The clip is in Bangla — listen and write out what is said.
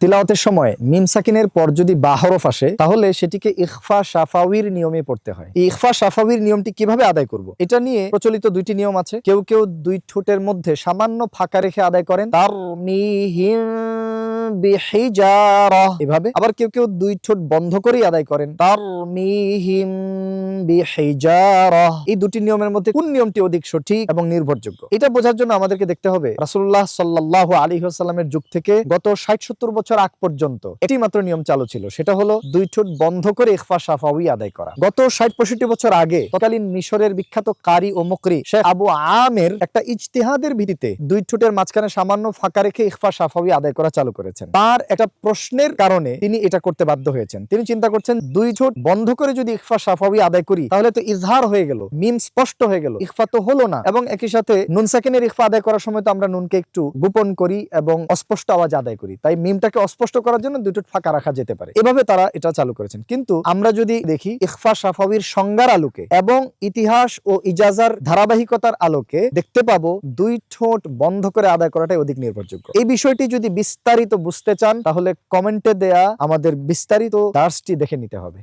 তিলাওয়াতের সময় মিম সাকিনের পর যদি বা হরফ আসে তাহলে সেটিকে ইখফা শাফাউির নিয়মে পড়তে হয়। এই ইখফা শাফাউির নিয়মটি কিভাবে আদায় করব, এটা নিয়ে প্রচলিত দুইটি নিয়ম আছে। কেউ কেউ দুই ঠোঁটের মধ্যে সামান্য ফাঁকা রেখে আদায় করেন, তারমিহিম বিহিজারাহ এভাবে। আবার কেউ কেউ দুই ঠোঁট বন্ধ করেই আদায় করেন, তারমিহিম বিহিজারাহ। এই দুটি নিয়মের মধ্যে কোন নিয়মটি অধিক সঠিক এবং নির্ভরযোগ্য, এটা বোঝার জন্য আমাদেরকে দেখতে হবে রাসূলুল্লাহ সাল্লাল্লাহু আলাইহি ওয়াসাল্লামের যুগ থেকে গত 60-70 বছর আগ পর্যন্ত একটি মাত্র নিয়ম চালু ছিল, সেটা হলো দুই ঠোঁট বন্ধ করে ইখফা শাফাউি আদায় করা। গত 60-65 বছর আগে তৎকালীন মিশরের বিখ্যাত কারি ও মুকরি শেখ আবু আমের একটা ইজতিহাদের ভিত্তিতে দুই ঠোঁটের মাঝখানে সামান্য ফাঁকা রেখে ইখফা শাফাউি আদায় করা চালু করেছেন। তার একটা প্রশ্নের কারণে তিনি এটা করতে বাধ্য হয়েছেন। তিনি চিন্তা করছেন, দুই ঠোঁট বন্ধ করে যদি ইখফা শাফাউি আদায় করি তাহলে তো ইজহার হয়ে গেল, মিম স্পষ্ট হয়ে গেল, ইখফা তো হলো না। এবং একই সাথে নুন সাকিনের ইখফা আদায় করার সময় তো আমরা নুনকে একটু গোপন করি এবং অস্পষ্ট আওয়াজ আদায় করি, তাই মিমটাকে অস্পষ্ট করার জন্য দুই ঠোঁট ফাঁকা রাখা যেতে পারে। এভাবে তারা এটা চালু করেছেন। কিন্তু আমরা যদি দেখি ইখফা শাফাউির সংজ্ঞার আলোকে এবং ইতিহাস ও ইজাজার ধারাবাহিকতার আলোকে দেখতে পাবো দুই ঠোঁট বন্ধ করে আদায় করাটাই অধিক নির্ভরযোগ্য। এই বিষয়টি যদি বিস্তারিত বুঝতে চান তাহলে কমেন্টে দেয়া আমাদের বিস্তারিত দার্সটি দেখে নিতে হবে।